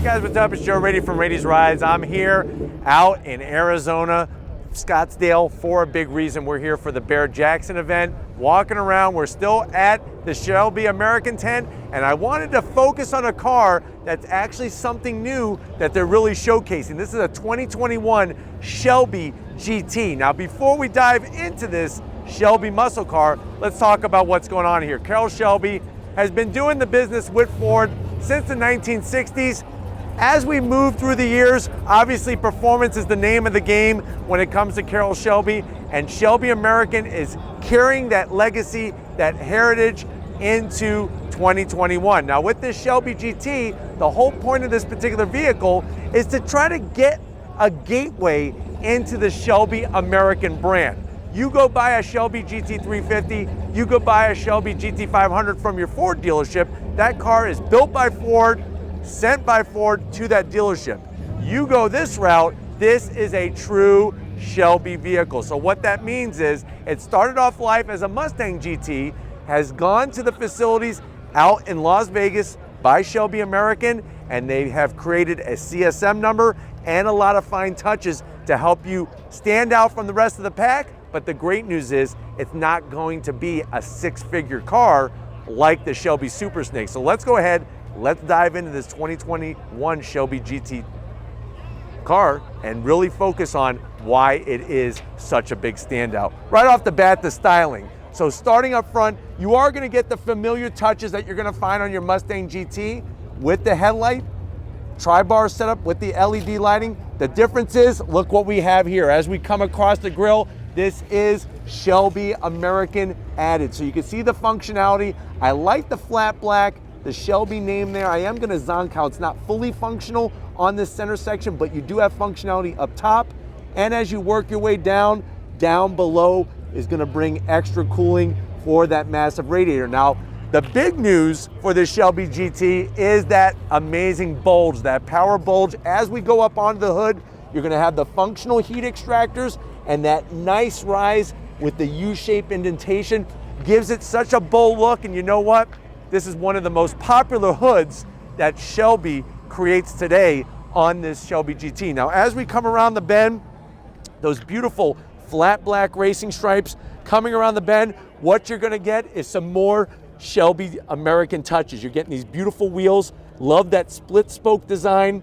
Hey guys, what's up? It's Joe Rady from Rady's Rides. I'm here out in Arizona, Scottsdale, for a big reason. We're here for the Bear Jackson event. Walking around, we're still at the Shelby American tent, and I wanted to focus on a car that's actually something new that they're really showcasing. This is a 2021 Shelby GT. Now, before we dive into this Shelby muscle car, let's talk about what's going on here. Carroll Shelby has been doing the business with Ford since the 1960s. As we move through the years, obviously performance is the name of the game when it comes to Carroll Shelby, and Shelby American is carrying that legacy, that heritage into 2021. Now with this Shelby GT, the whole point of this particular vehicle is to try to get a gateway into the Shelby American brand. You go buy a Shelby GT 350, you go buy a Shelby GT 500 from your Ford dealership, that car is built by Ford, sent by Ford to that dealership. You go this route, this is a true Shelby vehicle. So what that means is it started off life as a Mustang GT, has gone to the facilities out in Las Vegas by Shelby American, and they have created a CSM number and a lot of fine touches to help you stand out from the rest of the pack. But the great news is it's not going to be a six-figure car like the Shelby Super Snake. So let's go ahead, let's dive into this 2021 Shelby GT car and really focus on why it is such a big standout. Right off the bat, the styling. So starting up front, you are gonna get the familiar touches that you're gonna find on your Mustang GT with the headlight, tri-bar setup with the LED lighting. The difference is, look what we have here. As we come across the grille, this is Shelby American added. So you can see the functionality. I like the flat black, the Shelby name there. I am gonna zonk how it's not fully functional on this center section, but you do have functionality up top. And as you work your way down below is gonna bring extra cooling for that massive radiator. Now, the big news for this Shelby GT is that amazing bulge, that power bulge. As we go up onto the hood, you're gonna have the functional heat extractors, and that nice rise with the U-shaped indentation gives it such a bold look. And you know what? This is one of the most popular hoods that Shelby creates today on this Shelby GT. Now, as we come around the bend, those beautiful flat black racing stripes coming around the bend, what you're gonna get is some more Shelby American touches. You're getting these beautiful wheels. Love that split spoke design,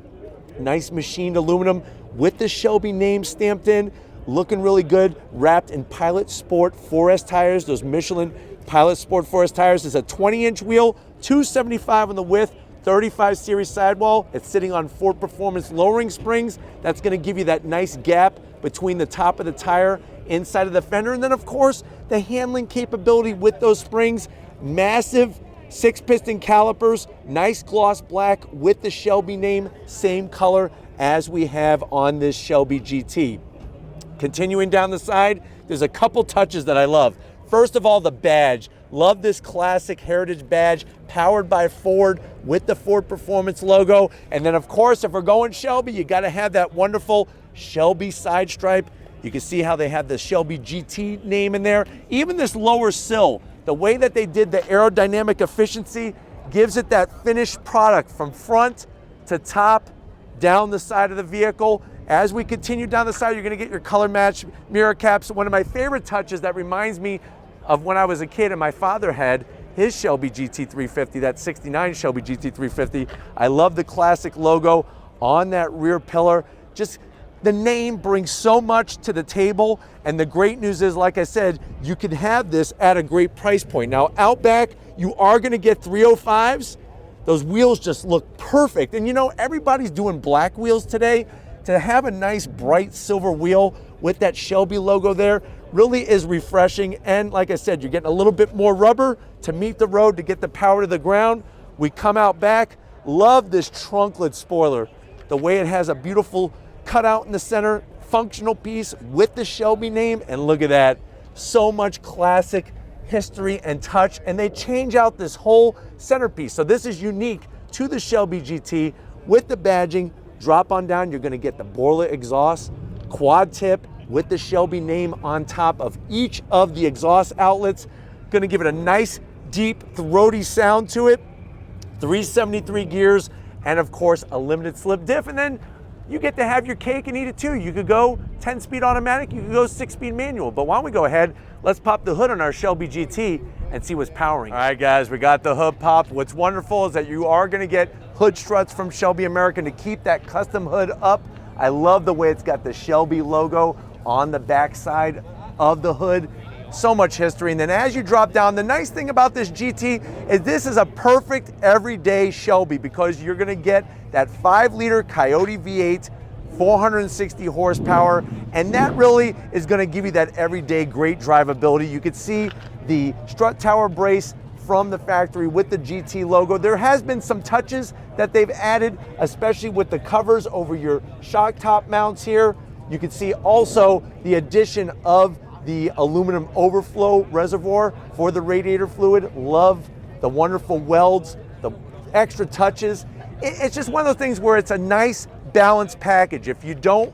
nice machined aluminum with the Shelby name stamped in. Looking really good, wrapped in Pilot Sport 4S tires, those Michelin Pilot Sport 4S tires. It's a 20-inch wheel, 275 on the width, 35 series sidewall. It's sitting on Ford Performance lowering springs. That's gonna give you that nice gap between the top of the tire, inside of the fender. And then of course, the handling capability with those springs, massive 6-piston calipers, nice gloss black with the Shelby name, same color as we have on this Shelby GT. Continuing down the side, there's a couple touches that I love. First of all, the badge. Love this classic heritage badge powered by Ford with the Ford Performance logo. And then of course, if we're going Shelby, you gotta have that wonderful Shelby side stripe. You can see how they have the Shelby GT name in there. Even this lower sill, the way that they did the aerodynamic efficiency gives it that finished product from front to top, down the side of the vehicle. As we continue down the side, you're gonna get your color match mirror caps. One of my favorite touches that reminds me of when I was a kid and my father had his Shelby GT 350, that 69 Shelby GT 350. I love the classic logo on that rear pillar. Just the name brings so much to the table, and the great news is, like I said, you can have this at a great price point. Now, out back, you are gonna get 305s. Those wheels just look perfect. And you know, everybody's doing black wheels today. To have a nice bright silver wheel with that Shelby logo there really is refreshing. And like I said, you're getting a little bit more rubber to meet the road to get the power to the ground. We come out back, love this trunklet spoiler. The way it has a beautiful cutout in the center, functional piece with the Shelby name, and look at that. So much classic history and touch, and they change out this whole centerpiece. So this is unique to the Shelby GT with the badging. Drop on down, you're gonna get the Borla exhaust, quad tip with the Shelby name on top of each of the exhaust outlets. Gonna give it a nice, deep, throaty sound to it. 373 gears, and of course a limited slip diff, and then you get to have your cake and eat it too. You could go 10-speed automatic, you could go 6-speed manual. But why don't we go ahead, let's pop the hood on our Shelby GT and see what's powering. All right guys, we got the hood popped. What's wonderful is that you are gonna get hood struts from Shelby American to keep that custom hood up. I love the way it's got the Shelby logo on the back side of the hood. So much history. And then as you drop down, the nice thing about this GT is this is a perfect everyday Shelby because you're gonna get that 5-liter Coyote V8, 460 horsepower, and that really is gonna give you that everyday great drivability. You could see the strut tower brace from the factory with the GT logo. There has been some touches that they've added, especially with the covers over your shock top mounts here. You can see also the addition of the aluminum overflow reservoir for the radiator fluid. Love the wonderful welds, the extra touches. It's just one of those things where it's a nice balanced package. If you don't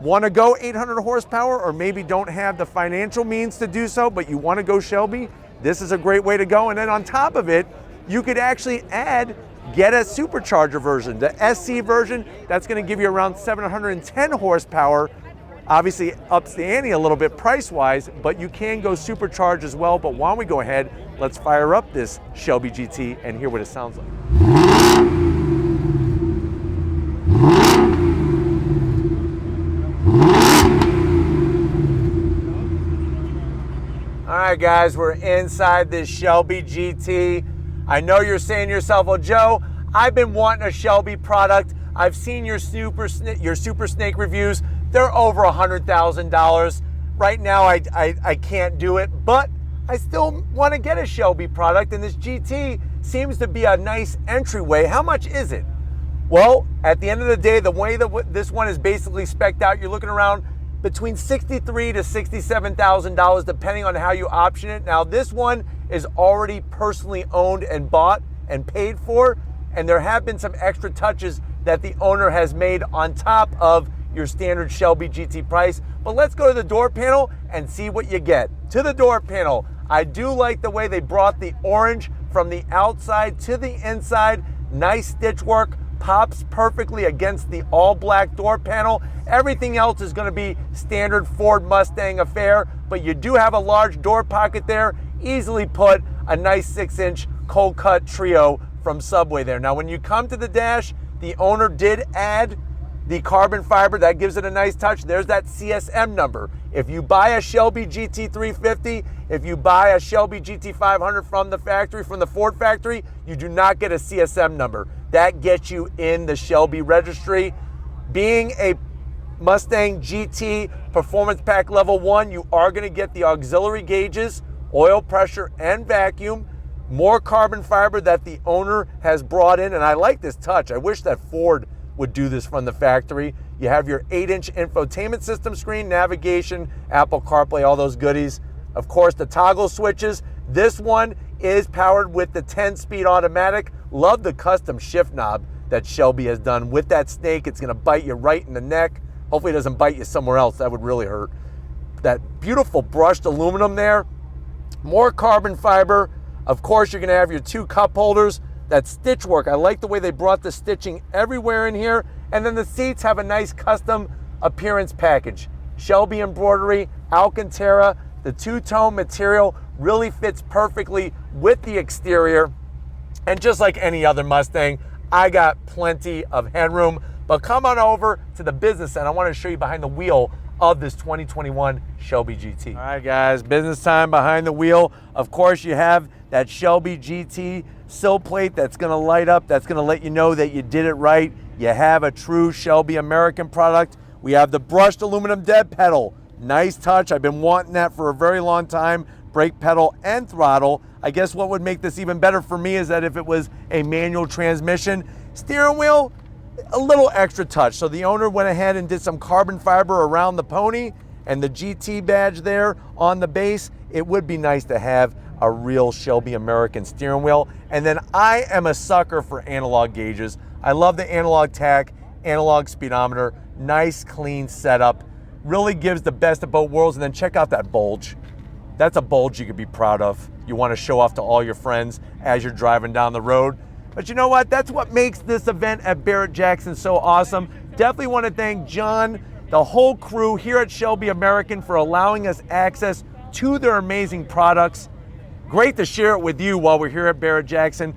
want to go 800 horsepower or maybe don't have the financial means to do so, but you want to go Shelby, this is a great way to go. And then on top of it, you could actually get a supercharger version, the SC version. That's going to give you around 710 horsepower. Obviously ups the ante a little bit price-wise, but you can go supercharged as well. But why don't we go ahead, let's fire up this Shelby GT and hear what it sounds like. All right, guys, we're inside this Shelby GT. I know you're saying to yourself, well, Joe, I've been wanting a Shelby product. I've seen your Super Snake reviews. They're over $100,000. Right now, I can't do it, but I still want to get a Shelby product, and this GT seems to be a nice entryway. How much is it? Well, at the end of the day, the way that this one is basically spec'd out, you're looking around between $63,000 to $67,000, depending on how you option it. Now, this one is already personally owned and bought and paid for, and there have been some extra touches that the owner has made on top of your standard Shelby GT price. But let's go to the door panel and see what you get. To the door panel, I do like the way they brought the orange from the outside to the inside. Nice stitch work, pops perfectly against the all black door panel. Everything else is gonna be standard Ford Mustang affair, but you do have a large door pocket there. Easily put a nice 6-inch cold cut trio from Subway there. Now when you come to the dash, the owner did add the carbon fiber. That gives it a nice touch. There's that CSM number. If you buy a Shelby GT350, if you buy a Shelby GT500 from the factory, from the Ford factory, you do not get a CSM number. That gets you in the Shelby registry. Being a Mustang GT Performance Pack Level 1, you are going to get the auxiliary gauges, oil pressure, and vacuum. More carbon fiber that the owner has brought in, and I like this touch. I wish that Ford would do this from the factory. You have your 8-inch infotainment system screen, navigation, Apple CarPlay, all those goodies. Of course, the toggle switches. This one is powered with the 10-speed automatic. Love the custom shift knob that Shelby has done with that snake. It's gonna bite you right in the neck. Hopefully it doesn't bite you somewhere else. That would really hurt. That beautiful brushed aluminum there. More carbon fiber. Of course, you're gonna have your 2 cup holders. That stitch work, I like the way they brought the stitching everywhere in here. And then the seats have a nice custom appearance package. Shelby embroidery, Alcantara, the 2-tone material really fits perfectly with the exterior. And just like any other Mustang, I got plenty of headroom. But come on over to the business end. I want to show you behind the wheel of this 2021 Shelby GT. All right, guys, business time behind the wheel. Of course, you have that Shelby GT sill plate that's gonna light up. That's gonna let you know that you did it right. You have a true Shelby American product. We have the brushed aluminum dead pedal. Nice touch. I've been wanting that for a very long time. Brake pedal and throttle. I guess what would make this even better for me is that if it was a manual transmission. Steering wheel, a little extra touch. So the owner went ahead and did some carbon fiber around the pony and the GT badge there on the base. It would be nice to have a real Shelby American steering wheel. And then I am a sucker for analog gauges. I love the analog tach, analog speedometer, nice clean setup. Really gives the best of both worlds. And then check out that bulge. That's a bulge you could be proud of. You want to show off to all your friends as you're driving down the road. But you know what? That's what makes this event at Barrett-Jackson so awesome. Definitely want to thank John, the whole crew here at Shelby American for allowing us access to their amazing products. Great to share it with you while we're here at Barrett-Jackson.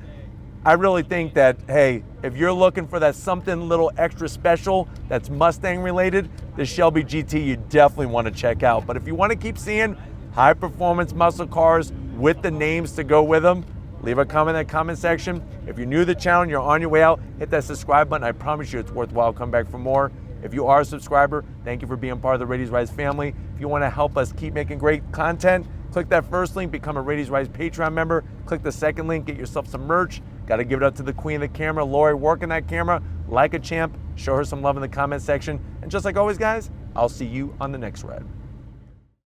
I really think that, hey, if you're looking for that something little extra special that's Mustang related, the Shelby GT you definitely want to check out. But if you want to keep seeing high performance muscle cars with the names to go with them, leave a comment in the comment section. If you're new to the channel and you're on your way out, hit that subscribe button. I promise you it's worthwhile. Come back for more. If you are a subscriber, thank you for being part of the Radies Rise family. If you want to help us keep making great content, click that first link, become a Radies Rise Patreon member. Click the second link, get yourself some merch. Got to give it up to the queen of the camera, Lori, working that camera like a champ. Show her some love in the comment section. And just like always, guys, I'll see you on the next ride.